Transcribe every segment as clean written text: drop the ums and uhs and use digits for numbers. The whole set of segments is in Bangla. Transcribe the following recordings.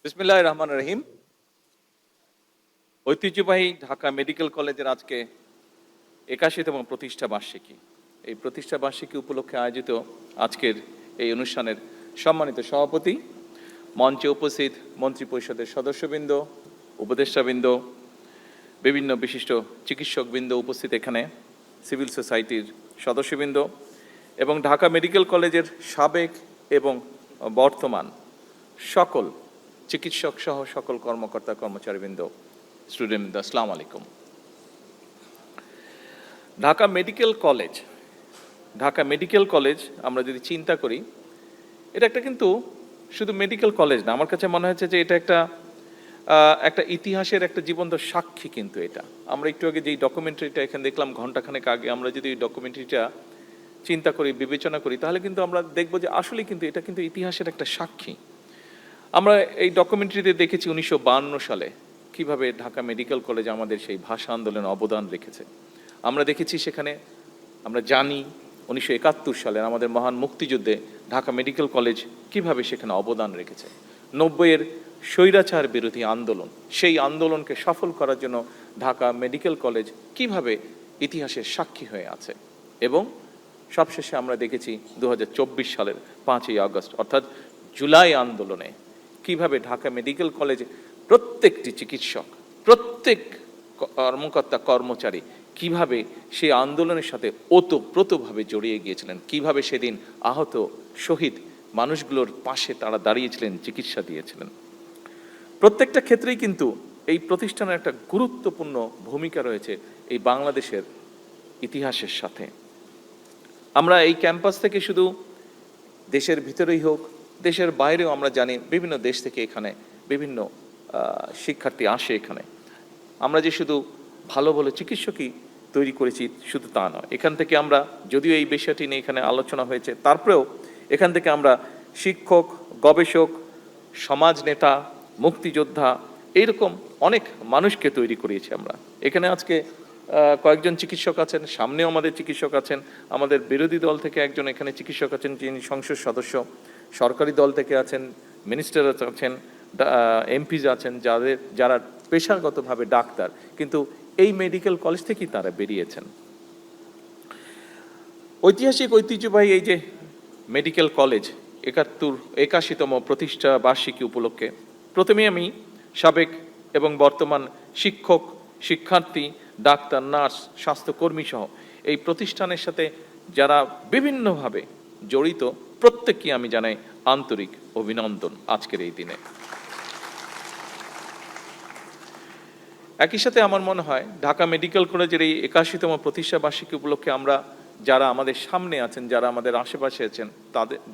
বিসমিল্লাহির রহমানির রহিম। ঐতিহ্যবাহী ঢাকা মেডিকেল কলেজের আজকে ৮১তম প্রতিষ্ঠা বার্ষিকী। এই প্রতিষ্ঠা বার্ষিকী উপলক্ষে আয়োজিত আজকের এই অনুষ্ঠানের সম্মানিত সভাপতি, মঞ্চে উপস্থিত মন্ত্রী পরিষদের সদস্যবৃন্দ, উপদেষ্টাবৃন্দ, বিভিন্ন বিশিষ্ট চিকিৎসকবৃন্দ উপস্থিত এখানে, সিভিল সোসাইটির সদস্যবৃন্দ এবং ঢাকা মেডিকেল কলেজের সাবেক এবং বর্তমান সকল চিকিৎসক সহ সকল কর্মকর্তা কর্মচারীবৃন্দ, স্টুডেন্টবৃন্দ, আসসালামু আলাইকুম। ঢাকা মেডিকেল কলেজ আমরা যদি চিন্তা করি, এটা একটা কিন্তু শুধু মেডিকেল কলেজ না, আমার কাছে মনে হচ্ছে যে এটা একটা ইতিহাসের একটা জীবন্ত সাক্ষী। কিন্তু এটা আমরা একটু আগে যেই ডকুমেন্টারিটা এখানে দেখলাম ঘণ্টাখানেক আগে, আমরা যদি এই ডকুমেন্টারিটা চিন্তা করি, বিবেচনা করি, তাহলে কিন্তু আমরা দেখব যে আসলে কিন্তু এটা কিন্তু ইতিহাসের একটা সাক্ষী। আমরা এই ডকুমেন্টারিতে দেখেছি 1952 সালে কিভাবে ঢাকা মেডিকেল কলেজ আমাদের সেই ভাষা আন্দোলনে অবদান রেখেছে। আমরা দেখেছি সেখানে, আমরা জানি 1971 সালের আমাদের মহান মুক্তিযুদ্ধে ঢাকা মেডিকেল কলেজ কিভাবে সেখানে অবদান রেখেছে। 90-এর স্বৈরাচার বিরোধী আন্দোলন, সেই আন্দোলনকে সফল করার জন্য ঢাকা মেডিকেল কলেজ কিভাবে ইতিহাসের সাক্ষী হয়ে আছে। এবং সবশেষে আমরা দেখেছি 2024 সালের 5ই আগস্ট অর্থাৎ জুলাই আন্দোলনে কিভাবে ঢাকা মেডিকেল কলেজে প্রত্যেকটি চিকিৎসক, প্রত্যেক কর্মকর্তা কর্মচারী কিভাবে সেই আন্দোলনের সাথতে ওতপ্রোতভাবে জড়িয়ে গিয়েছিলেন, কিভাবে সেদিন আহত শহীদ মানুষগুলোর পাশে তারা দাঁড়িয়েছিলেন, চিকিৎসা দিয়েছিলেন। প্রত্যেকটা ক্ষেত্রেই কিন্তু এই প্রতিষ্ঠানের একটা গুরুত্বপূর্ণ ভূমিকা রয়েছে এই বাংলাদেশের ইতিহাসের সাথে। আমরা এই ক্যাম্পাস থেকে শুধু দেশের ভিতরেই হোক, দেশের বাইরেও আমরা জানি বিভিন্ন দেশ থেকে এখানে বিভিন্ন শিক্ষার্থী আসে এখানে। আমরা যে শুধু ভালো ভালো চিকিৎসকই তৈরি করেছি শুধু তা নয়, এখান থেকে আমরা, যদিও এই বিষয়টি নিয়ে এখানে আলোচনা হয়েছে, তারপরেও এখান থেকে আমরা শিক্ষক, গবেষক, সমাজ নেতা, মুক্তিযোদ্ধা, এইরকম অনেক মানুষকে তৈরি করিয়েছি আমরা। এখানে আজকে কয়েকজন চিকিৎসক আছেন, সামনেও আমাদের চিকিৎসক আছেন, আমাদের বিরোধী দল থেকে একজন এখানে চিকিৎসক আছেন যিনি সংসদ সদস্য, সরকারি দল থেকে আছেন, মিনিস্টার আছেন, এমপিজ আছেন, যারা পেশাগতভাবে ডাক্তার, কিন্তু এই মেডিকেল কলেজ থেকেই তারা বেরিয়েছেন। ঐতিহ্যবাহী এই যে মেডিকেল কলেজ 81তম প্রতিষ্ঠা বার্ষিকী উপলক্ষে প্রথমে আমি সাবেক এবং বর্তমান শিক্ষক, শিক্ষার্থী, ডাক্তার, নার্স, স্বাস্থ্যকর্মী সহ এই প্রতিষ্ঠানের সাথে যারা বিভিন্নভাবে জড়িত প্রত্যেককে আমি জানাই আন্তরিক অভিনন্দন আজকের এই দিনে। একই সাথে আমার মনে হয় ঢাকা মেডিকেল কলেজের এই 81তম প্রতিষ্ঠা বার্ষিকী উপলক্ষে আমরা যারা আমাদের সামনে আছেন, যারা আমাদের আশেপাশে আছেন,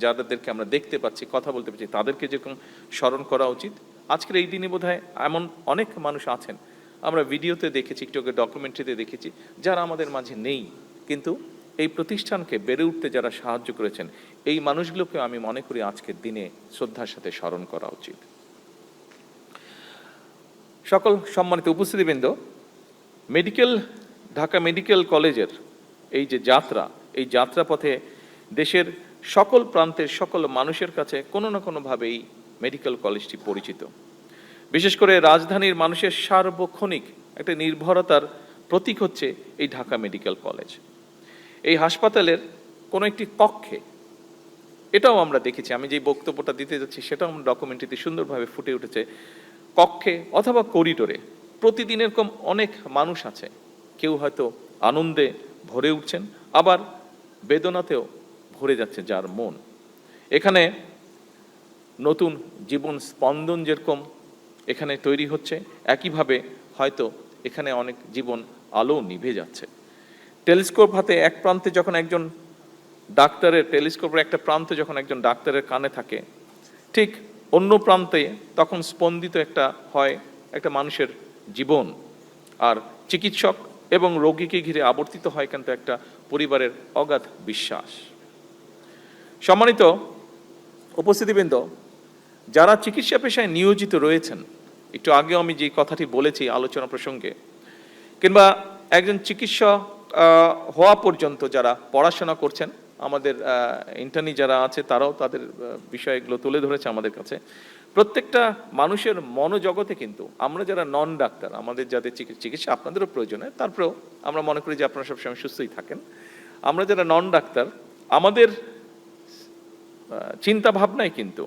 যাদেরকে আমরা দেখতে পাচ্ছি, কথা বলতে পারছি, তাদেরকে যেরকম স্মরণ করা উচিত। আজকের এই দিনে বোধহয় এমন অনেক মানুষ আছেন, আমরা ভিডিওতে দেখেছি, একটু ডকুমেন্টারিতে দেখেছি, যারা আমাদের মাঝে নেই, কিন্তু এই প্রতিষ্ঠানকে বেড়ে উঠতে যারা সাহায্য করেছেন, এই মানুষগুলোকে আমি মনে করি আজকের দিনে শ্রদ্ধার সাথে স্মরণ করা উচিত। সকল সম্মানিত উপস্থিতিবৃন্দ, ঢাকা মেডিকেল কলেজের এই যে যাত্রা, এই যাত্রাপথে দেশের সকল প্রান্তের সকল মানুষের কাছে কোনো না কোনোভাবেই মেডিকেল কলেজটি পরিচিত। বিশেষ করে রাজধানীর মানুষের সার্বক্ষণিক একটা নির্ভরতার প্রতীক হচ্ছে এই ঢাকা মেডিকেল কলেজ। এই হাসপাতালের কোনো একটি কক্ষে, এটাও আমরা দেখেছি, আমি যে বক্তব্যটা দিতে যাচ্ছি সেটাও আমরা ডকুমেন্টারিতে সুন্দরভাবে ফুটে উঠেছে, কক্ষে অথবা করিডোরে প্রতিদিন এরকম অনেক মানুষ আছে, কেউ হয়তো আনন্দে ভরে উঠছেন, আবার বেদনাতেও ভরে যাচ্ছে যার মন। এখানে নতুন জীবন স্পন্দন যেরকম এখানে তৈরি হচ্ছে, একইভাবে হয়তো এখানে অনেক জীবন আলো নিভে যাচ্ছে। টেলিস্কোপ হাতে এক প্রান্তে যখন একজন ডাক্তারের, টেলিস্কোপের একটা প্রান্তে যখন একজন ডাক্তারের কানে থাকে, ঠিক অন্য প্রান্তে তখন স্পন্দিত একটা মানুষের জীবন, আর চিকিৎসক এবং রোগীকে ঘিরে আবর্তিত হয় কিন্তু একটা পরিবারের অগাধ বিশ্বাস। সম্মানিত উপস্থিতিবৃন্দ, যারা চিকিৎসা পেশায় নিয়োজিত রয়েছেন, একটু আগেও আমি যে কথাটি বলেছি আলোচনা প্রসঙ্গে, কিংবা একজন চিকিৎসক হওয়া পর্যন্ত যারা পড়াশোনা করছেন, আমাদের ইন্টার্নি যারা আছে তারাও তাদের বিষয়গুলো তুলে ধরেছে আমাদের কাছে। প্রত্যেকটা মানুষের মনোজগতে কিন্তু আমরা যারা নন ডাক্তার, আমাদের যাদের চিকিৎসা আপনাদেরও প্রয়োজন হয়, তারপরেও আমরা মনে করি যে আপনারা সবসময় সুস্থই থাকেন। আমরা যারা নন ডাক্তার, আমাদের চিন্তা ভাবনায় কিন্তু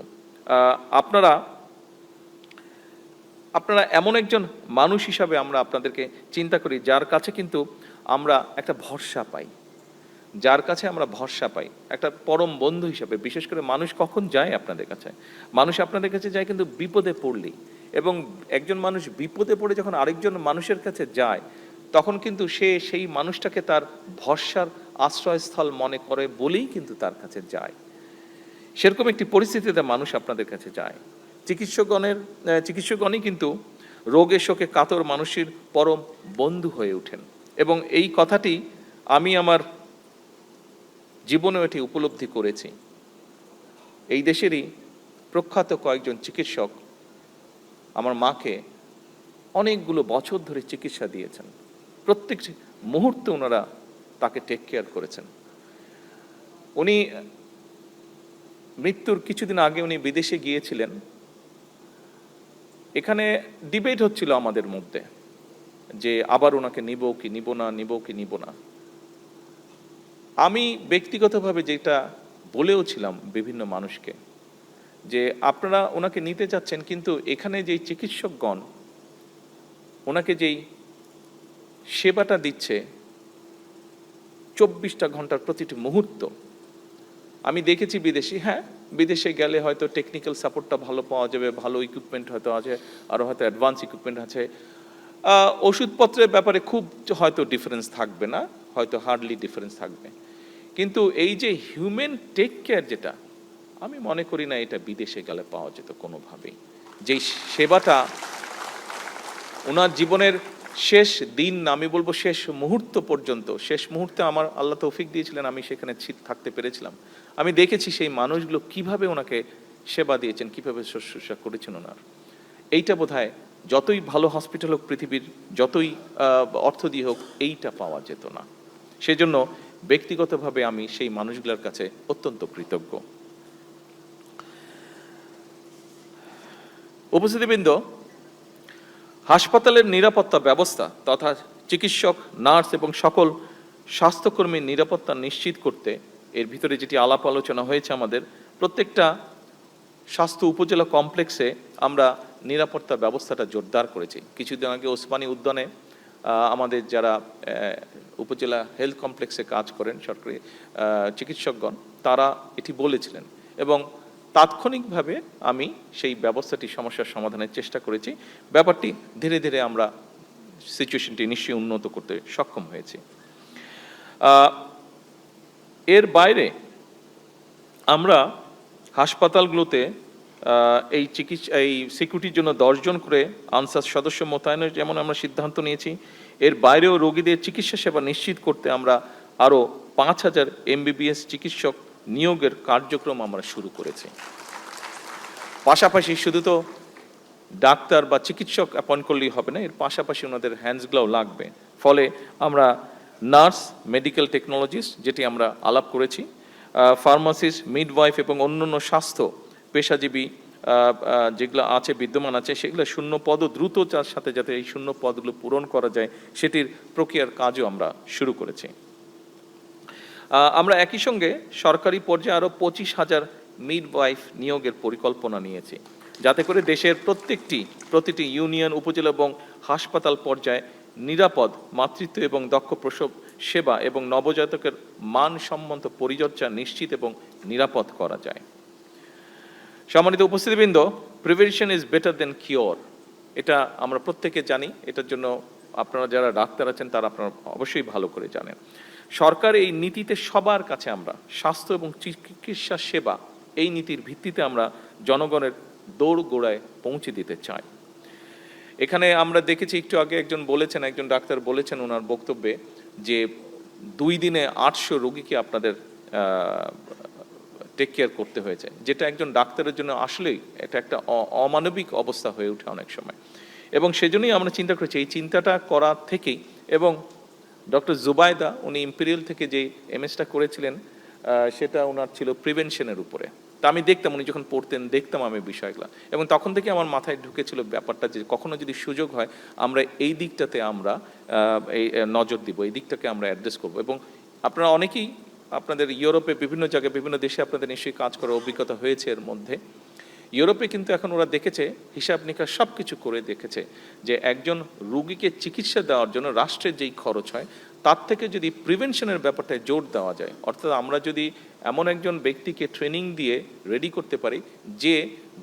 আপনারা এমন একজন মানুষ হিসাবে আমরা আপনাদেরকে চিন্তা করি, যার কাছে কিন্তু আমরা একটা ভরসা পাই, যার কাছে আমরা ভরসা পাই একটা পরম বন্ধু হিসাবে। বিশেষ করে মানুষ কখন যায় আপনাদের কাছে? মানুষ আপনাদের কাছে যায় কিন্তু বিপদে পড়লেই। এবং একজন মানুষ বিপদে পড়ে যখন আরেকজন মানুষের কাছে যায়, তখন কিন্তু সে সেই মানুষটাকে তার ভরসার আশ্রয়স্থল মনে করে বলেই কিন্তু তার কাছে যায়। সেরকম একটি পরিস্থিতিতে মানুষ আপনাদের কাছে যায়। চিকিৎসকগণই কিন্তু রোগে শোকে কাতর মানুষের পরম বন্ধু হয়ে ওঠেন। এবং এই কথাটি আমি আমার জীবনেও এটি উপলব্ধি করেছি। এই দেশেরই প্রখ্যাত কয়েকজন চিকিৎসক আমার মাকে অনেকগুলো বছর ধরে চিকিৎসা দিয়েছেন। প্রত্যেক মুহূর্তে ওনারা তাকে টেক কেয়ার করেছেন। উনি মৃত্যুর কিছুদিন আগে উনি বিদেশে গিয়েছিলেন। এখানে ডিবেট হচ্ছিল আমাদের মধ্যে যে আবার ওনাকে নিব কি নিব না, নিব কি নিব না। আমি ব্যক্তিগতভাবে যেটা বলেও ছিলাম বিভিন্ন মানুষকে, যে আপনারা ওনাকে নিতে চাচ্ছেন, কিন্তু এখানে যেই চিকিৎসকগণ ওনাকে যেই সেবাটা দিচ্ছে 24টা ঘন্টার প্রতিটি মুহূর্ত, আমি দেখেছি বিদেশি, হ্যাঁ বিদেশে গেলে হয়তো টেকনিক্যাল সাপোর্টটা ভালো পাওয়া যাবে, ভালো ইকুইপমেন্ট হয়তো আছে, আরও হয়তো অ্যাডভান্স ইকুইপমেন্ট আছে, ওষুধপত্রের ব্যাপারে খুব হয়তো ডিফারেন্স থাকবে না, হয়তো হার্ডলি ডিফারেন্স থাকবে, কিন্তু এই যে হিউম্যান টেক কেয়ার যেটা, আমি মনে করি না এটা বিদেশে গেলে পাওয়া যেত কোনোভাবেই। যেই সেবাটা ওনার জীবনের শেষ দিন, আমি বলবো শেষ মুহূর্ত পর্যন্ত, শেষ মুহূর্তে আমার আল্লাহ তৌফিক দিয়েছিলেন, আমি সেখানে থাকতে পেরেছিলাম। আমি দেখেছি সেই মানুষগুলো কিভাবে ওনাকে সেবা দিয়েছেন, কিভাবে শুশ্রূষা করেছেন ওনার। এইটা বোধহয় যতই ভালো হসপিটাল হোক পৃথিবীর, যতই অর্থ দিয়ে হোক, এইটা পাওয়া যেত না। সেজন্য ব্যক্তিগতভাবে আমি সেই মানুষগুলোর কাছে অত্যন্ত কৃতজ্ঞ। উপস্থিতিবৃন্দ, হাসপাতালের নিরাপত্তা ব্যবস্থা তথা চিকিৎসক, নার্স এবং সকল স্বাস্থ্যকর্মীর নিরাপত্তা নিশ্চিত করতে এর ভিতরে যেটি আলাপ আলোচনা হয়েছে, আমাদের প্রত্যেকটা স্বাস্থ্য উপজেলা কমপ্লেক্সে আমরা নিরাপত্তা ব্যবস্থাটা জোরদার করেছি। কিছুদিন আগে ওসমানী উদ্যানে আমাদের যারা উপজেলা হেলথ কমপ্লেক্সে কাজ করেন সরকারি চিকিৎসকগণ, তারা এটি বলেছিলেন এবং তাৎক্ষণিকভাবে আমি সেই ব্যবস্থাটি সমস্যার সমাধানের চেষ্টা করেছি। ব্যাপারটি ধীরে ধীরে আমরা সিচুয়েশনটি নিশ্চয়ই উন্নত করতে সক্ষম হয়েছি। এর আমরা হাসপাতালগুলোতে এই সিকিউরিটির জন্য 10 জন করে আনসার সদস্য মোতায়েনের যেমন আমরা সিদ্ধান্ত নিয়েছি, এর বাইরেও রোগীদের চিকিৎসা সেবা নিশ্চিত করতে আমরা আরও 5000 MBBS চিকিৎসক নিয়োগের কার্যক্রম আমরা শুরু করেছি। পাশাপাশি শুধু তো ডাক্তার বা চিকিৎসক অ্যাপয়েন্ট করলেই হবে না, এর পাশাপাশি ওনাদের হ্যান্ডসগুলোও লাগবে। ফলে আমরা নার্স, মেডিকেল টেকনোলজিস্ট যেটি আমরা আলাপ করেছি, ফার্মাসিস্ট, মিডওয়াইফ এবং অন্যান্য স্বাস্থ্য পেশাজীবী যেগুলো আছে, বিদ্যমান আছে, সেগুলো শূন্য পদও দ্রুত যার সাথে যাতে এই শূন্য পদগুলো পূরণ করা যায় সেটির প্রক্রিয়ার কাজও আমরা শুরু করেছি। আমরা একই সঙ্গে সরকারি পর্যায়ে আরও 25,000 মিডওয়াইফ নিয়োগের পরিকল্পনা নিয়েছি, যাতে করে দেশের প্রতিটি ইউনিয়ন, উপজেলা এবং হাসপাতাল পর্যায়ে নিরাপদ মাতৃত্ব এবং দক্ষ প্রসব সেবা এবং নবজাতকের মানসম্মত পরিচর্যা নিশ্চিত এবং নিরাপদ করা যায়। সম্মানিত উপস্থিতিবৃন্দ, prevention is better than cure, এটা আমরা প্রত্যেকে জানি। এটার জন্য আপনারা যারা ডাক্তার আছেন তারা আপনারা অবশ্যই ভালো করে জানেন। সরকার এই নীতিতে সবার কাছে আমরা স্বাস্থ্য এবং চিকিৎসা সেবা, এই নীতির ভিত্তিতে আমরা জনগণের দোরগোড়ায় পৌঁছে দিতে চাই। এখানে আমরা দেখেছি একটু আগে একজন ডাক্তার বলেছেন ওনার বক্তব্যে যে 2 দিনে 800 রোগীকে আপনাদের টেক কেয়ার করতে হয়েছে, যেটা একজন ডাক্তারের জন্য আসলেই এটা একটা অমানবিক অবস্থা হয়ে ওঠে অনেক সময়। এবং সেজন্যই আমরা চিন্তা করেছি, এই চিন্তাটা করা থেকেই, এবং ডক্টর জুবাইদা উনি ইম্পেরিয়াল থেকে যে এমএসটা করেছিলেন সেটা ওনার ছিল প্রিভেনশনের উপরে। তা আমি দেখতাম উনি যখন পড়তেন, দেখতাম আমি বিষয়গুলো, এবং তখন থেকে আমার মাথায় ঢুকেছিল ব্যাপারটা যে কখনো যদি সুযোগ হয় আমরা এই দিকটাতে আমরা এই নজর দিব, এই দিকটাকে আমরা অ্যাড্রেস করব। এবং আপনারা অনেকেই আপনাদের ইউরোপে বিভিন্ন জায়গায় বিভিন্ন দেশে আপনাদের নিশ্চয়ই কাজ করার অভিজ্ঞতা হয়েছে। এর মধ্যে ইউরোপে কিন্তু এখন ওরা দেখেছে, হিসাব নিকাশ সব কিছু করে দেখেছে যে একজন রুগীকে চিকিৎসা দেওয়ার জন্য রাষ্ট্রের যেই খরচ হয় তার থেকে যদি প্রিভেনশনের ব্যাপারটায় জোর দেওয়া যায়, অর্থাৎ আমরা যদি এমন একজন ব্যক্তিকে ট্রেনিং দিয়ে রেডি করতে পারি যে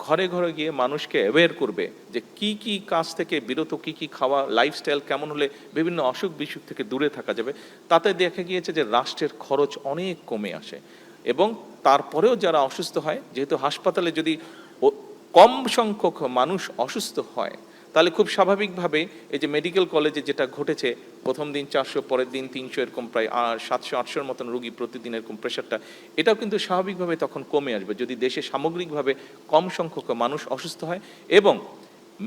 ঘরে ঘরে গিয়ে মানুষকে অ্যাওয়্যার করবে যে কি কি কাজ থেকে বিরত, কি কি খাওয়া, লাইফস্টাইল কেমন হলে বিভিন্ন অসুখ বিসুখ থেকে দূরে থাকা যাবে, তাতে দেখা গিয়েছে যে রাষ্ট্রের খরচ অনেক কমে আসে। এবং তারপরেও যারা অসুস্থ হয়, যেহেতু হাসপাতালে যদি কম সংখ্যক মানুষ অসুস্থ হয় তাহলে খুব স্বাভাবিকভাবে এই যে মেডিকেল কলেজে যেটা ঘটেছে, প্রথম দিন 400, পরের দিন 300, এরকম প্রায় 700-800-র মতন রুগী প্রতিদিন, এরকম প্রেশারটা, এটাও কিন্তু স্বাভাবিকভাবে তখন কমে আসবে যদি দেশে সামগ্রিকভাবে কম সংখ্যক মানুষ অসুস্থ হয়। এবং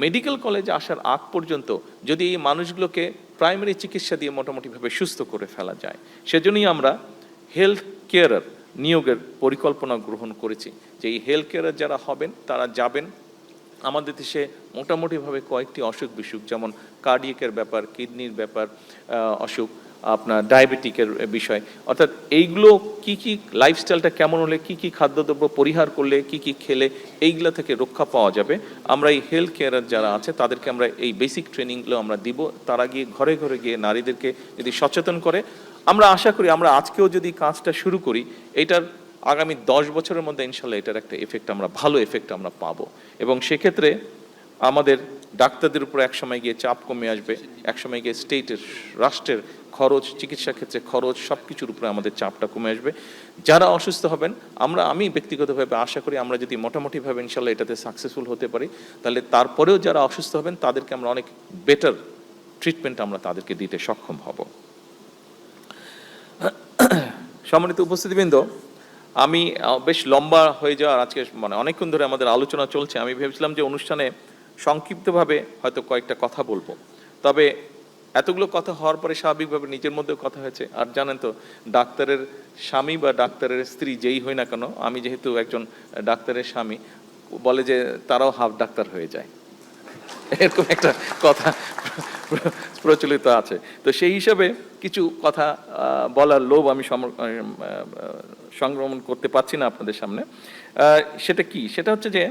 মেডিকেল কলেজে আসার আগ পর্যন্ত যদি এই মানুষগুলোকে প্রাইমারি চিকিৎসা দিয়ে মোটামুটিভাবে সুস্থ করে ফেলা যায়, সেজন্যই আমরা হেলথ কেয়ারার নিয়োগের পরিকল্পনা গ্রহণ করেছি যে এই হেলথ কেয়ারার যারা হবেন তারা যাবেন আমাদের দেশে মোটামুটিভাবে কয়েকটি অসুখ বিসুখ, যেমন কার্ডিয়াকের ব্যাপার, কিডনির ব্যাপার, অসুখ, আপনার ডায়াবেটিকের বিষয়, অর্থাৎ এইগুলো কি কি লাইফস্টাইলটা কেমন হলে কি কি খাদ্যদ্রব্য পরিহার করলে কি কি খেলে এইগুলো থেকে রক্ষা পাওয়া যাবে, আমরা এই হেলথ কেয়ারার যারা আছে তাদেরকে আমরা এই বেসিক ট্রেনিংগুলো আমরা দিব। তারা গিয়ে ঘরে ঘরে গিয়ে নারীদেরকে যদি সচেতন করে, আমরা আশা করি আমরা আজকেও যদি কাজটা শুরু করি, এটার আগামী 10 বছরের মধ্যে ইনশাল্লাহ এটার একটা এফেক্ট আমরা, ভালো এফেক্ট আমরা পাবো। এবং সেক্ষেত্রে আমাদের ডাক্তারদের উপর একসময় গিয়ে চাপ কমে আসবে, একসময় গিয়ে স্টেটের, রাষ্ট্রের খরচ, চিকিৎসা ক্ষেত্রে খরচ, সব কিছুর উপরে আমাদের চাপটা কমে আসবে। যারা অসুস্থ হবেন, আমি ব্যক্তিগতভাবে আশা করি আমরা যদি মোটামুটিভাবে ইনশাল্লাহ এটাতে সাকসেসফুল হতে পারি, তাহলে তারপরেও যারা অসুস্থ হবেন তাদেরকে আমরা অনেক বেটার ট্রিটমেন্ট আমরা তাদেরকে দিতে সক্ষম হব। সম্মানিত উপস্থিতিবৃন্দ, আমি বেশ লম্বা হয়ে যাওয়ার আজকে মানে অনেকক্ষণ ধরে আমাদের আলোচনা চলছে, আমি ভেবেছিলাম যে অনুষ্ঠানে সংক্ষিপ্তভাবে হয়তো কয়েকটা কথা বলবো, তবে এতগুলো কথা হওয়ার পরে স্বাভাবিকভাবে নিজের মধ্যেও কথা হয়েছে। আর জানেন তো, ডাক্তারের স্বামী বা ডাক্তারের স্ত্রী যেই হই না কেন, আমি যেহেতু একজন ডাক্তারের স্বামী, বলে যে তারাও হাফ ডাক্তার হয়ে যায়, এরকম একটা কথা প্রচলিত আছে। তো সেই হিসাবে কিছু কথা বলার লোভ আমি সংগ্রহণ করতে পারছি না আপনাদের সামনে। সেটা কি? সেটা হচ্ছে যে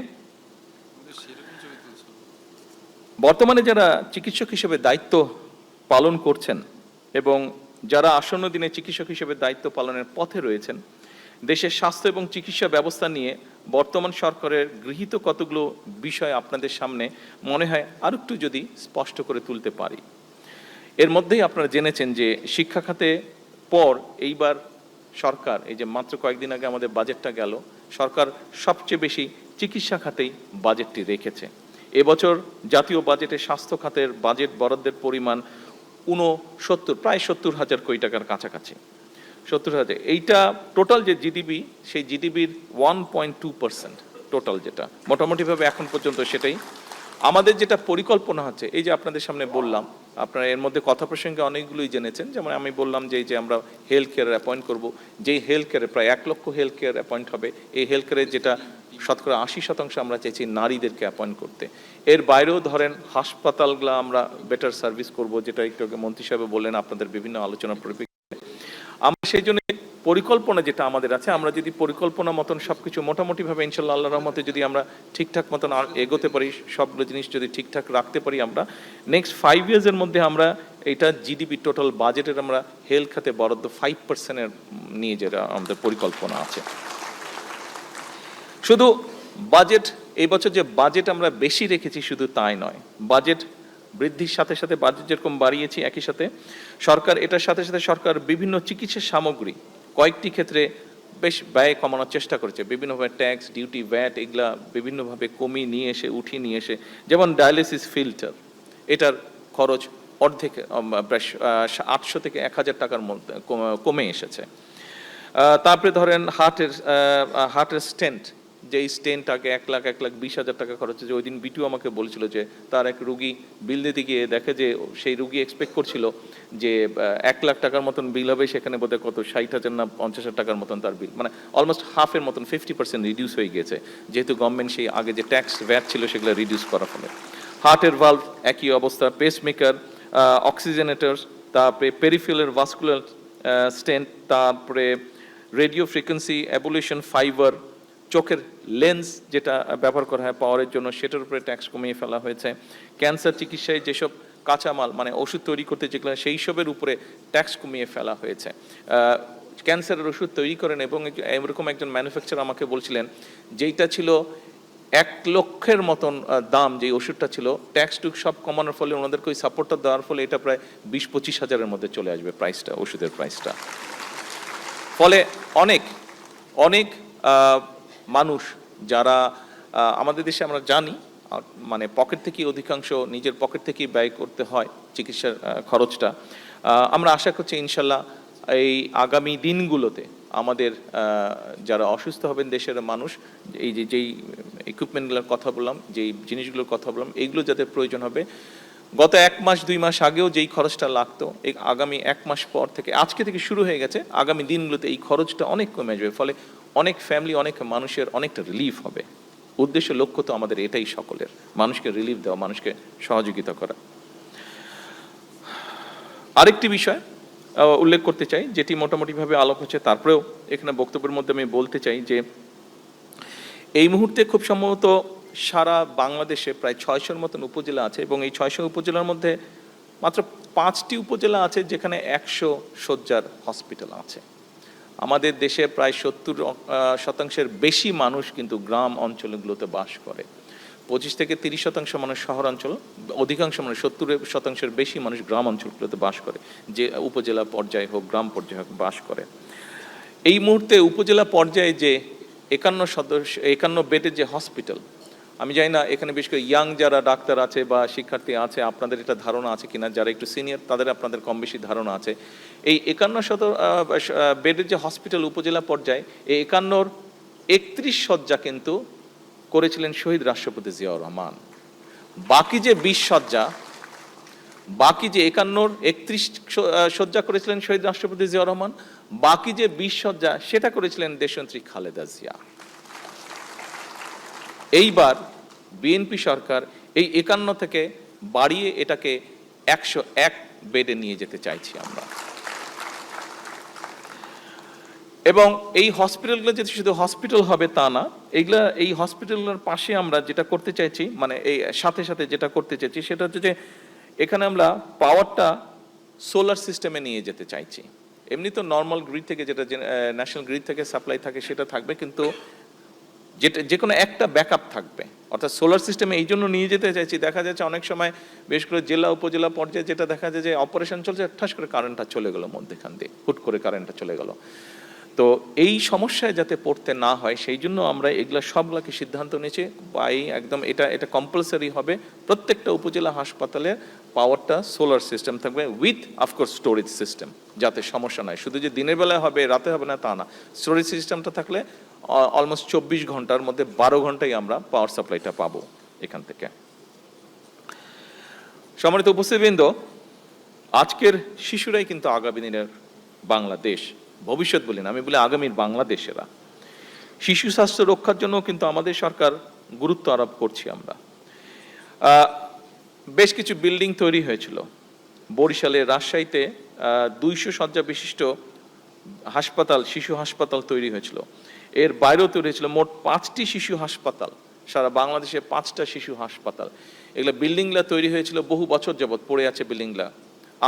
বর্তমানে যারা চিকিৎসক হিসেবে দায়িত্ব পালন করছেন এবং যারা আসন্ন দিনে চিকিৎসক হিসেবে দায়িত্ব পালনের পথে রয়েছেন, দেশের স্বাস্থ্য এবং চিকিৎসা ব্যবস্থা নিয়ে বর্তমান সরকারের গৃহীত কতগুলো বিষয় আপনাদের সামনে মনে হয় আর একটু যদি স্পষ্ট করে তুলতে পারি। এর মধ্যেই আপনারা জেনেছেন যে শিক্ষা খাতে পর এইবার সরকার, এই যে মাত্র কয়েকদিন আগে আমাদের বাজেটটা গেল, সরকার সবচেয়ে বেশি চিকিৎসা খাতেই বাজেটটি রেখেছে। এবছর জাতীয় বাজেটে স্বাস্থ্য খাতের বাজেট বরাদ্দের পরিমাণ প্রায় 70,000 কোটি টাকার কাছাকাছি। 70,000, এইটা টোটাল যে জিডিপি, সেই জিডিপির 1.2% টোটাল, যেটা মোটামুটিভাবে এখন পর্যন্ত সেটাই আমাদের যেটা পরিকল্পনা হচ্ছে। এই যে আপনাদের সামনে বললাম, আপনারা এর মধ্যে কথা প্রসঙ্গে অনেকগুলোই জেনেছেন, যেমন আমি বললাম যে এই যে আমরা হেলথ কেয়ার অ্যাপয়েন্ট করবো, যেই হেলথ কেয়ারে প্রায় 1 লক্ষ হেলথ কেয়ার অ্যাপয়েন্ট হবে। এই হেলথ কেয়ারে যেটা শতকরা 80% আমরা চাইছি নারীদেরকে অ্যাপয়েন্ট করতে। এর বাইরেও ধরেন হাসপাতালগুলো আমরা বেটার সার্ভিস করব, যেটা একটু আগে মন্ত্রী সাহেব বললেন আপনাদের বিভিন্ন আলোচনার পরিপ্রেক্ষিতে। আমরা সেই জন্য পরিকল্পনা যেটা আমাদের আছে, আমরা যদি পরিকল্পনা মতন সবকিছু মোটামুটিভাবে ইনশাল্লাহ আল্লাহর রহমতে যদি আমরা ঠিকঠাক মতন এগোতে পারি, সবগুলো জিনিস যদি ঠিকঠাক রাখতে পারি, আমরা নেক্সট 5 ইয়ার্সের মধ্যে আমরা এটা জিডিপি টোটাল বাজেটের আমরা হেলথ খাতে বরাদ্দ 5% নিয়ে যেটা আমাদের পরিকল্পনা আছে। শুধু বাজেট, এই বছর যে বাজেট আমরা বেশি রেখেছি শুধু তাই নয়, বাজেট বৃদ্ধির সাথে সাথে বাজেট যেরকম বাড়িয়েছি, একই সাথে সরকার এটার সাথে সাথে সরকার বিভিন্ন চিকিৎসা সামগ্রী কয়েকটি ক্ষেত্রে বেশ ব্যয় কমানোর চেষ্টা করেছে। বিভিন্নভাবে ট্যাক্স, ডিউটি, ভ্যাট এগুলা বিভিন্নভাবে কমিয়ে নিয়ে এসে, উঠিয়ে নিয়ে এসে, যেমন ডায়ালিসিস ফিল্টার, এটার খরচ অর্ধেক, প্রায় 800 থেকে 1000 টাকার মধ্যে কমে এসেছে। তারপরে ধরেন হার্টের স্টেন্ট, যে এই স্টেন্ট আগে 1,20,000 টাকা খরচ হয়েছে। ওই দিন বিটু আমাকে বলছিল যে তার এক রুগী বিল দিতে গিয়ে দেখে যে সেই রুগী এক্সপেক্ট করছিল যে 1,00,000 টাকার মতন বিল হবে, সেখানে বোধহয় কত 60,000 না 50,000 টাকার মতন তার বিল, মানে অলমোস্ট হাফের মতন 50% রিডিউস হয়ে গিয়েছে, যেহেতু গভর্নমেন্ট সেই আগে যে ট্যাক্স ভ্যাট ছিল সেগুলো রিডিউস করার ফলে। হার্টের ভালভ একই অবস্থা, পেসমেকার, অক্সিজেনেটর, তারপরে পেরিফেরাল ভাস্কুলার স্টেন্ট, তারপরে রেডিও ফ্রিকোয়েন্সি অ্যাবুলেশন ফাইবার, চোখের লেন্স যেটা ব্যবহার করা হয় পাওয়ারের জন্য, সেটার উপরে ট্যাক্স কমিয়ে ফেলা হয়েছে। ক্যান্সার চিকিৎসায় যেসব কাঁচামাল মানে ওষুধ তৈরি করতে যেগুলো সেই সবের উপরে ট্যাক্স কমিয়ে ফেলা হয়েছে। ক্যান্সারের ওষুধ তৈরি করেন এবং এরকম একজন ম্যানুফ্যাকচারার আমাকে বলছিলেন যেইটা ছিল 1 লক্ষের মতন দাম, যে ওষুধটা ছিল, ট্যাক্স টুক সব কমানোর ফলে ওনাদেরকে ওই সাপোর্টটা দেওয়ার ফলে এটা প্রায় 20-25 হাজারের মধ্যে চলে আসবে প্রাইসটা, ওষুধের প্রাইসটা। ফলে অনেক অনেক মানুষ যারা আমাদের দেশে আমরা জানি মানে পকেট থেকে অধিকাংশ নিজের পকেট থেকেই ব্যয় করতে হয় চিকিৎসার খরচটা, আমরা আশা করছি ইনশাল্লাহ এই আগামী দিনগুলোতে আমাদের যারা অসুস্থ হবেন দেশের মানুষ, এই যেই ইকুইপমেন্টগুলোর কথা বললাম, যেই জিনিসগুলোর কথা বললাম, এইগুলো যাদের প্রয়োজন হবে, গত 1 মাস 2 মাস আগেও যেই খরচটা লাগতো, এই আগামী 1 মাস পর থেকে, আজকে থেকে শুরু হয়ে গেছে, আগামী দিনগুলোতে এই খরচটা অনেক কমে যাবে। ফলে অনেক ফ্যামিলি, অনেক মানুষের অনেকটা রিলিফ হবে। উদ্দেশ্য লক্ষ্য তো আমাদের এটাই সকলের, মানুষকে রিলিফ দেওয়া, মানুষকে সহযোগিতা করা। আরেকটি বিষয় উল্লেখ করতে চাই যেটি মোটামুটিভাবে আলোক হচ্ছে, তারপরেও এখানে বক্তব্যের মধ্যে আমি বলতে চাই যে এই মুহূর্তে খুব সম্ভবত সারা বাংলাদেশে প্রায় 600-র মতন উপজেলা আছে এবং এই 600 উপজেলার মধ্যে মাত্র 5টি উপজেলা আছে যেখানে 100 শয্যার হসপিটাল আছে। আমাদের দেশে প্রায় 70% বেশি মানুষ কিন্তু গ্রাম অঞ্চলগুলোতে বাস করে। 25 থেকে 30% মানুষ শহর অঞ্চল, অধিকাংশ মানুষ 70%-এর বেশি মানুষ গ্রাম অঞ্চলগুলোতে বাস করে, যে উপজেলা পর্যায়ে হোক গ্রাম পর্যায়ে হোক বাস করে। এই মুহূর্তে উপজেলা পর্যায়ে যে 51 বেডের যে হসপিটাল, আমি জানি না এখানে বিশেষ করে ইয়াং যারা ডাক্তার আছে বা শিক্ষার্থী আছে আপনাদের এটা ধারণা আছে কিনা, যারা একটু সিনিয়র তাদের আপনাদের কম বেশি ধারণা আছে। এই 51 বেডের যে হসপিটাল উপজেলা পর্যায়ে, এই 51-র 31 শয্যা কিন্তু করেছিলেন শহীদ রাষ্ট্রপতি জিয়াউর রহমান। বাকি যে 20 শয্যা, বাকি যে 51-র 31 শয্যা করেছিলেন শহীদ রাষ্ট্রপতি জিয়াউর রহমান, বাকি যে 20 শয্যা সেটা করেছিলেন দেশনেত্রী খালেদা জিয়া। এইবার বিএনপি সরকার এই 51 থেকে বাড়িয়ে এটাকে 101 বেডে নিয়ে যেতে চাইছি আমরা। এবং এই হসপিটালগুলো যে শুধু হসপিটাল হবে তা না, এইগুলা এই হসপিটালগুলোর পাশে আমরা যেটা করতে চাইছি, মানে এই সাথে সাথে যেটা করতে চাইছি সেটা হচ্ছে যে এখানে আমরা পাওয়ারটা সোলার সিস্টেমে নিয়ে যেতে চাইছি। এমনি তো নর্মাল গ্রিড থেকে, যেটা ন্যাশনাল গ্রিড থেকে সাপ্লাই থাকে সেটা থাকবে, কিন্তু যেটা যে কোনো একটা ব্যাকআপ থাকবে, অর্থাৎ সোলার সিস্টেমে এই জন্য নিয়ে যেতে চাইছি। দেখা যাচ্ছে অনেক সময় বিশেষ করে জেলা উপজেলা পর্যায়ে যেটা দেখা যায় যে অপারেশন চলছে, ঠাস করে কারেন্টটা চলে গেল মধ্যখান দিয়ে, হুট করে কারেন্টটা চলে গেল। তো এই সমস্যায় যাতে পড়তে না হয় সেই জন্য আমরা এগুলা সবগুলোকে সিদ্ধান্ত নিয়েছি বা এই একদম এটা কম্পালসারি হবে, প্রত্যেকটা উপজেলা হাসপাতালে পাওয়ারটা সোলার সিস্টেম থাকবে উইথ অফকোর্স স্টোরেজ সিস্টেম, যাতে সমস্যা নাই। শুধু যে দিনের বেলায় হবে রাতে হবে না তা না, স্টোরেজ সিস্টেমটা থাকলে অলমোস্ট 24 ঘন্টার মধ্যে 12 ঘন্টায় আমরা পাওয়ার সাপ্লাইটা পাবো এখান থেকে। সম্মানিত উপস্থিতবৃন্দ, আজকের শিশুরাই কিন্তু আগামী দিনের বাংলাদেশ, ভবিষ্যৎ বলি না, আমি বলি আগামীর বাংলাদেশেরা। শিশু স্বাস্থ্য রক্ষার জন্য কিন্তু আমাদের সরকার গুরুত্ব আরোপ করছি আমরা। বেশ কিছু বিল্ডিং তৈরি হয়েছিল বরিশালে, রাজশাহীতে 200 শয্যা বিশিষ্ট হাসপাতাল, শিশু হাসপাতাল তৈরি হয়েছিল। এর বাইরেও তৈরি হয়েছিল মোট 5টি শিশু হাসপাতাল, সারা বাংলাদেশে 5টা শিশু হাসপাতাল। এগুলা বিল্ডিংগুলা তৈরি হয়েছিল, বহু বছর যাবৎ পড়ে আছে বিল্ডিংগুলা।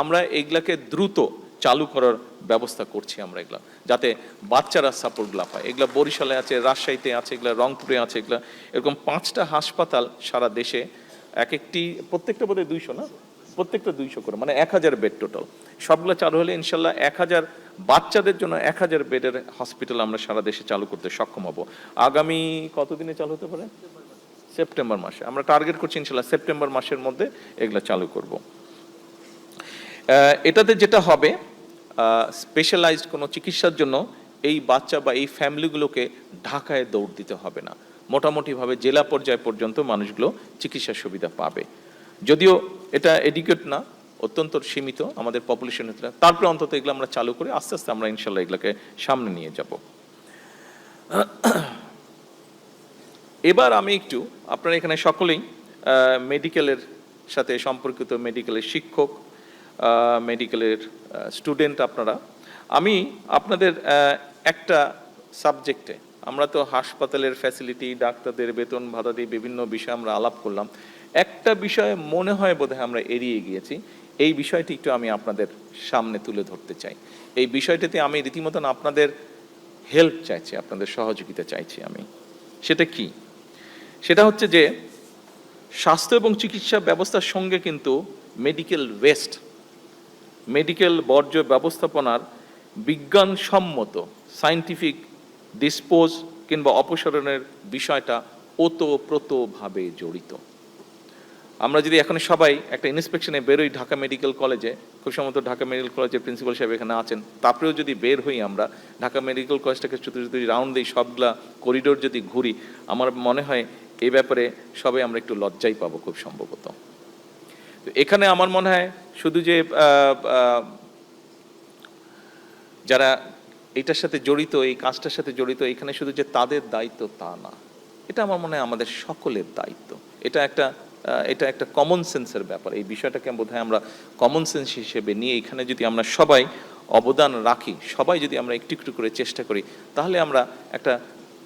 আমরা এগুলাকে দ্রুত চালু করার ব্যবস্থা করছি আমরা, এগুলা যাতে বাচ্চারা সাপোর্টগুলা পায়। এগুলা বরিশালে আছে, রাজশাহীতে আছে, এগুলা রংপুরে আছে, এগুলা এরকম 5টা হাসপাতাল সারা দেশে, এক একটি প্রত্যেকটা বোধহয় 200 না, প্রত্যেকটা 200 করে, মানে 1000 বেড টোটাল। সবগুলো চালু হলে ইনশাল্লাহ 1000 বাচ্চাদের জন্য 1000 বেডের হসপিটাল আমরা সারা দেশে চালু করতে সক্ষম হব। আগামী কতদিনে চালু হতে পারে? সেপ্টেম্বর মাসে আমরা টার্গেট করছি ইনশাল্লাহ সেপ্টেম্বর মাসের মধ্যে এগুলো চালু করব। এটাতে যেটা হবে, স্পেশালাইজড কোনো চিকিৎসার জন্য এই বাচ্চা বা এই ফ্যামিলিগুলোকে ঢাকায় দৌড় দিতে হবে না, মোটামুটিভাবে জেলা পর্যায় পর্যন্ত মানুষগুলো চিকিৎসা সুবিধা পাবে। যদিও এটা এডুকেট না, অত্যন্ত সীমিত আমাদের পপুলেশন, তারপরে অন্তত এগুলো আমরা চালু করে আস্তে আস্তে আমরা ইনশাল্লাহ এগুলোকে সামনে নিয়ে যাব। এবার আমি একটু, আপনারা এখানে সকলেই মেডিকেলের সাথে সম্পর্কিত, মেডিকেলের শিক্ষক, মেডিকেলের স্টুডেন্ট আপনারা, আমি আপনাদের একটা সাবজেক্টে, আমরা তো হাসপাতালের ফ্যাসিলিটি, ডাক্তারদের বেতন ভাতা দিয়ে বিভিন্ন বিষয় আমরা আলাপ করলাম, একটা বিষয়ে মনে হয় বোধহয় আমরা এড়িয়ে গিয়েছি। এই বিষয়টি একটু আমি আপনাদের সামনে তুলে ধরতে চাই। এই বিষয়টিতে আমি রীতিমতন আপনাদের হেল্প চাইছি, আপনাদের সহযোগিতা চাইছি আমি। সেটা কি? সেটা হচ্ছে যে স্বাস্থ্য এবং চিকিৎসা ব্যবস্থার সঙ্গে কিন্তু মেডিকেল ওয়েস্ট, মেডিকেল বর্জ্য ব্যবস্থাপনার বিজ্ঞানসম্মত সায়েন্টিফিক ডিসপোজ কিংবা অপসারণের বিষয়টা ওতপ্রোতভাবে জড়িত। আমরা যদি এখন সবাই একটা ইন্সপেকশনে বেরোই ঢাকা মেডিকেল কলেজে, খুব সম্ভবত ঢাকা মেডিকেল কলেজের প্রিন্সিপাল সাহেব এখানে আছেন, তারপরেও যদি বের হই আমরা ঢাকা মেডিকেল কলেজটাকে যদি রাউন্ড দিই, সবগুলা করিডোর যদি ঘুরি, আমার মনে হয় এই ব্যাপারে সবাই আমরা একটু লজ্জাই পাবো খুব সম্ভবত। তো এখানে আমার মনে হয় শুধু যে যারা এটার সাথে জড়িত, এই কাজটার সাথে জড়িত, এখানে শুধু যে তাদের দায়িত্ব তা না, এটা আমার মনে হয় আমাদের সকলের দায়িত্ব। এটা একটা কমন সেন্সের ব্যাপার। এই বিষয়টাকে বোধহয় আমরা কমন সেন্স হিসেবে নিয়ে এখানে যদি আমরা সবাই অবদান রাখি, সবাই যদি আমরা একটু একটু করে চেষ্টা করি, তাহলে আমরা একটা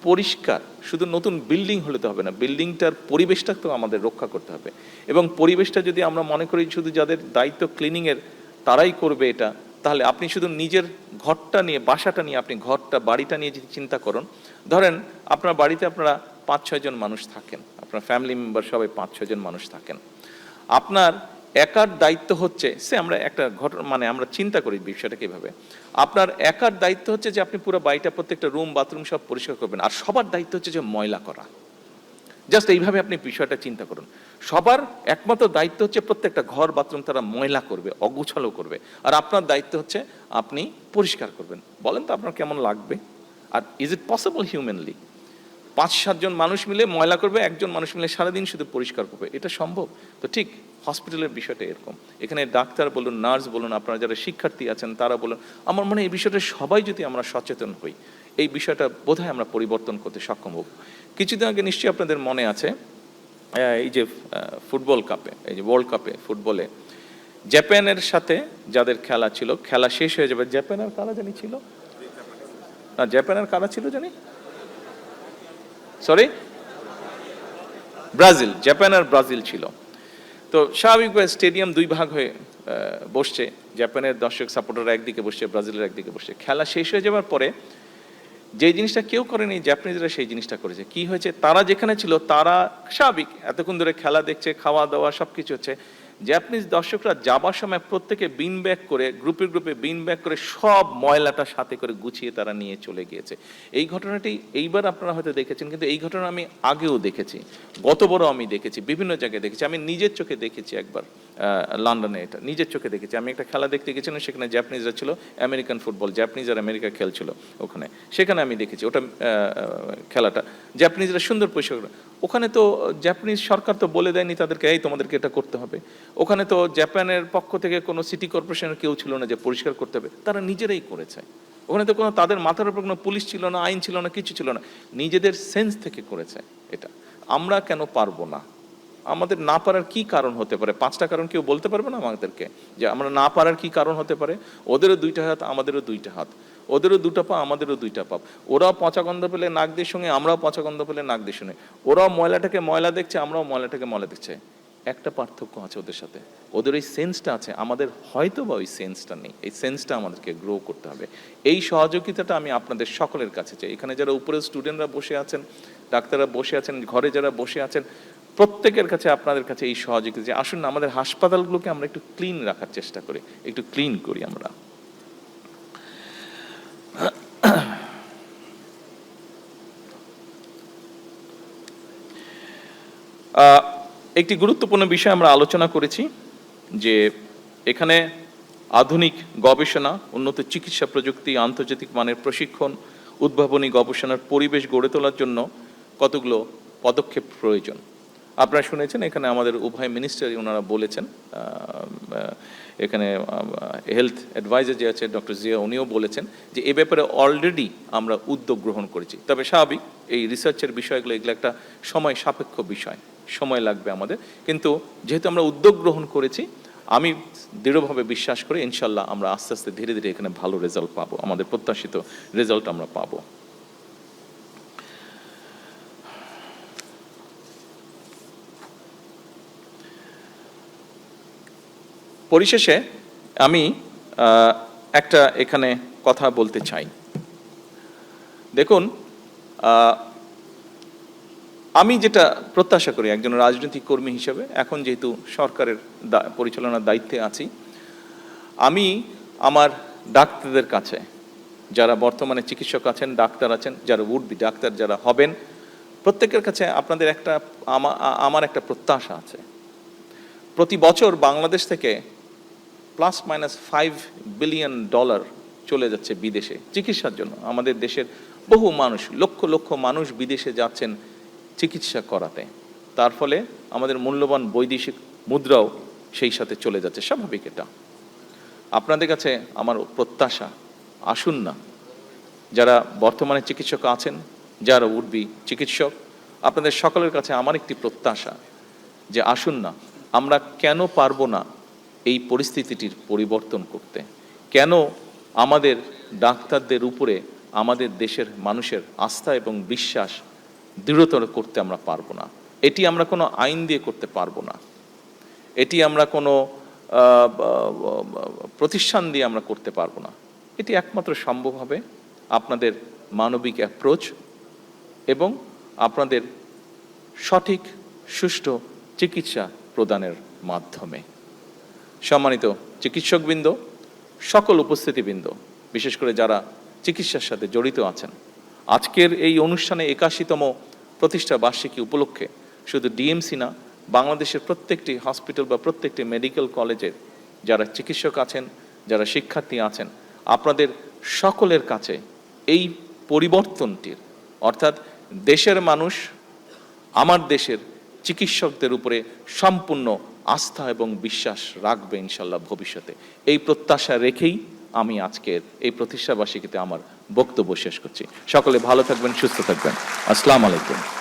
পরিষ্কার, শুধু নতুন বিল্ডিং হলে তো হবে না, বিল্ডিংটার পরিবেশটা তো আমাদের রক্ষা করতে হবে। এবং পরিবেশটা যদি আমরা মনে করি শুধু যাদের দায়িত্ব ক্লিনিংয়ের তারাই করবে এটা, তাহলে আপনি শুধু নিজের ঘরটা নিয়ে, বাসাটা নিয়ে, আপনি ঘরটা, বাড়িটা নিয়ে যদি চিন্তা করুন, ধরেন আপনার বাড়িতে আপনারা 5-6 জন মানুষ থাকেন, আপনার ফ্যামিলি মেম্বার সবাই 5-6 জন মানুষ থাকেন, আপনার একার দায়িত্ব হচ্ছে, আমরা একটা ঘটনা মানে আমরা চিন্তা করি বিষয়টাকে এভাবে, আপনার একার দায়িত্ব হচ্ছে যে আপনি পুরো বাড়িটা, প্রত্যেকটা রুম বাথরুম সব পরিষ্কার করবেন, আর সবার দায়িত্ব হচ্ছে যে ময়লা করা। জাস্ট এইভাবে আপনি বিষয়টা চিন্তা করুন। সবার একমাত্র দায়িত্ব হচ্ছে প্রত্যেকটা ঘর বাথরুম তারা ময়লা করবে, অগুছালো করবে, আর আপনার দায়িত্ব হচ্ছে আপনি পরিষ্কার করবেন। বলেন তো আপনার কেমন লাগবে? আর ইজ ইট পসিবল হিউম্যানলি? 5-7 জন মানুষ মিলে ময়লা করবে, একজন মানুষ মিলে সারাদিন শুধু পরিষ্কার করবে, এটা সম্ভব? তো ঠিক হসপিটালের বিষয়টা এরকম। এখানে ডাক্তার বলুন, নার্স বলুন, আপনারা যারা শিক্ষার্থী আছেন তারা বলুন, আমার মনে হয় এই বিষয়টা সবাই যদি আমরা সচেতন হই, এই বিষয়টা বোধহয় আমরা পরিবর্তন করতে সক্ষম হব। কিছুদিন আগে নিশ্চয়ই আপনাদের মনে আছে, এই যে ফুটবল কাপে, এই যে ওয়ার্ল্ড কাপে ফুটবলে জাপানের সাথে যাদের খেলা ছিল, খেলা শেষ হয়ে যাবে, জাপানের কারা জানি ছিল না, জাপানের কারা ছিল জানি, সরি ব্রাজিল, জাপান আর ব্রাজিল ছিল। তো স্বাভাবিকভাবে স্টেডিয়াম 2 ভাগ হয়ে বসছে, জাপানের দর্শক সাপোর্টাররা একদিকে বসছে, ব্রাজিলের একদিকে বসছে। খেলা শেষ হয়ে যাওয়ার পরে যে জিনিসটা কেউ করেনি, জাপানিজরা সেই জিনিসটা করেছে। কি হয়েছে, তারা যেখানে ছিল তারা স্বাভাবিক এতক্ষণ ধরে খেলা দেখছে, খাওয়া দাওয়া সবকিছু হচ্ছে, জাপানিজ দর্শকরা যাবার সময় প্রত্যেকে বিন ব্যাগ করে, গ্রুপে গ্রুপে বিন ব্যাগ করে সব ময়লাটা সাথে করে গুছিয়ে তারা নিয়ে চলে গিয়েছে। এই ঘটনাটি এইবার আপনারা হয়তো দেখেছেন, কিন্তু এই ঘটনা আমি আগেও দেখেছি, গতবারও আমি দেখেছি, বিভিন্ন জায়গায় দেখেছি, আমি নিজের চোখে দেখেছি একবার লন্ডনে, এটা নিজের চোখে দেখেছি। আমি একটা খেলা দেখতে গেছিলাম, সেখানে জাপানিজরা ছিল, আমেরিকান ফুটবল, জাপানিজ আর আমেরিকা খেলছিল ওখানে, সেখানে আমি দেখেছি ওটা খেলাটা জাপানিজরা সুন্দর পরিষ্কার। ওখানে তো জাপানিজ সরকার তো বলে দেয়নি তাদেরকে এই তোমাদেরকে এটা করতে হবে, ওখানে তো জাপানের পক্ষ থেকে কোনো সিটি কর্পোরেশনের কেউ ছিল না যে পরিষ্কার করতে হবে, তারা নিজেরাই করেছে। ওখানে তো কোনো তাদের মাথার উপর কোনো পুলিশ ছিল না, আইন ছিল না, কিছু ছিল না, নিজেদের সেন্স থেকে করেছে এটা। আমরা কেন পারবো না? আমাদের না পারার কি কারণ হতে পারে? 5টা কারণ কেউ বলতে পারবে না আমাদেরকে যে আমরা না পারার কি কারণ হতে পারে? ওদেরও 2টা হাত, আমাদেরও 2টা হাত, ওদেরও 2টা পা, আমাদেরও 2টা পা, ওরাও পচা গন্ধ পেলে নাক দিয়ে শুনে, আমরাও পচা গন্ধ পেলে নাক দিয়ে শুনে, ওরাও ময়লাটাকে ময়লা দেখছে, আমরাও ময়লাটাকে ময়লা দেখছে। একটা পার্থক্য আছে ওদের সাথে, ওদের ওই সেন্সটা আছে, আমাদের হয়তো বা ওই সেন্সটা নেই। এই সেন্সটা আমাদেরকে গ্রো করতে হবে। এই সহযোগিতাটা আমি আপনাদের সকলের কাছে চাই। এখানে যারা উপরে স্টুডেন্টরা বসে আছেন, ডাক্তাররা বসে আছেন, ঘরে যারা বসে আছেন, প্রত্যেকের কাছে, আপনাদের কাছে এই সহযোগিতা যে আসুন না আমাদের হাসপাতালগুলোকে আমরা একটু ক্লিন রাখার চেষ্টা করি, একটু ক্লিন করি আমরা। একটি গুরুত্বপূর্ণ বিষয় আমরা আলোচনা করেছি যে এখানে আধুনিক গবেষণা, উন্নত চিকিৎসা প্রযুক্তি, আন্তর্জাতিক মানের প্রশিক্ষণ, উদ্ভাবনী গবেষণার পরিবেশ গড়ে তোলার জন্য কতগুলো পদক্ষেপ প্রয়োজন। আপনারা শুনেছেন এখানে আমাদের উভয় মিনিস্টারই ওনারা বলেছেন, এখানে হেলথ অ্যাডভাইজার যে আছে ডক্টর জিয়া উনিও বলেছেন যে এ ব্যাপারে অলরেডি আমরা উদ্যোগ গ্রহণ করেছি। তবে স্বাভাবিক এই রিসার্চের বিষয়গুলো এগুলো একটা সময় সাপেক্ষ বিষয়, সময় লাগবে আমাদের, কিন্তু যেহেতু আমরা উদ্যোগ গ্রহণ করেছি আমি দৃঢ়ভাবে বিশ্বাস করি ইনশাল্লাহ আমরা আস্তে আস্তে ধীরে ধীরে এখানে ভালো রেজাল্ট পাবো, আমাদের প্রত্যাশিত রেজাল্ট আমরা পাবো। পরিশেষে আমি একটা এখানে কথা বলতে চাই। দেখুন, আমি যেটা প্রত্যাশা করি একজন রাজনৈতিক কর্মী হিসেবে, এখন যেহেতু সরকারের পরিচালনার দায়িত্বে আছি, আমি আমার ডাক্তারদের কাছে, যারা বর্তমানে চিকিৎসক আছেন, ডাক্তার আছেন, যারা উড বি ডাক্তার যারা হবেন, প্রত্যেকের কাছে আপনাদের আমার একটা প্রত্যাশা আছে। প্রতি বছর বাংলাদেশ থেকে ±5 বিলিয়ন ডলার চলে যাচ্ছে বিদেশে চিকিৎসার জন্য। আমাদের দেশের বহু মানুষ, লক্ষ লক্ষ মানুষ বিদেশে যাচ্ছেন চিকিৎসা করাতে, তার ফলে আমাদের মূল্যবান বৈদেশিক মুদ্রাও সেই সাথে চলে যাচ্ছে। স্বাভাবিক এটা। আপনাদের কাছে আমার প্রত্যাশা, আসুন না, যারা বর্তমানে চিকিৎসক আছেন, যারা উঠবি চিকিৎসক, আপনাদের সকলের কাছে আমার একটি প্রত্যাশা যে আসুন না, আমরা কেন পারবো না এই পরিস্থিতিটির পরিবর্তন করতে? কেন আমাদের ডাক্তারদের উপরে আমাদের দেশের মানুষের আস্থা এবং বিশ্বাস দৃঢ়তর করতে আমরা পারবো না? এটি আমরা কোনো আইন দিয়ে করতে পারবো না, এটি আমরা কোনো প্রতিষ্ঠান দিয়ে আমরা করতে পারবো না। এটি একমাত্র সম্ভব হবে আপনাদের মানবিক অ্যাপ্রোচ এবং আপনাদের সঠিক সুষ্ঠু চিকিৎসা প্রদানের মাধ্যমে। সম্মানিত চিকিৎসকবৃন্দ, সকল উপস্থিতিবৃন্দ, বিশেষ করে যারা চিকিৎসার সাথে জড়িত আছেন, আজকের এই অনুষ্ঠানে 81তম প্রতিষ্ঠা বার্ষিকী উপলক্ষে শুধু ডিএমসি না, বাংলাদেশের প্রত্যেকটি হসপিটাল বা প্রত্যেকটি মেডিকেল কলেজের যারা চিকিৎসক আছেন, যারা শিক্ষার্থী আছেন, আপনাদের সকলের কাছে এই পরিবর্তনটির, অর্থাৎ দেশের মানুষ আমার দেশের চিকিৎসকদের উপরে সম্পূর্ণ আস্থা এবং বিশ্বাস রাখবে ইনশাল্লাহ ভবিষ্যতে, এই প্রত্যাশা রেখেই আমি আজকের এই প্রতিষ্ঠাবার্ষিকীতে আমার বক্তব্য শেষ করছি। সকলে ভালো থাকবেন, সুস্থ থাকবেন। আসসালামু আলাইকুম।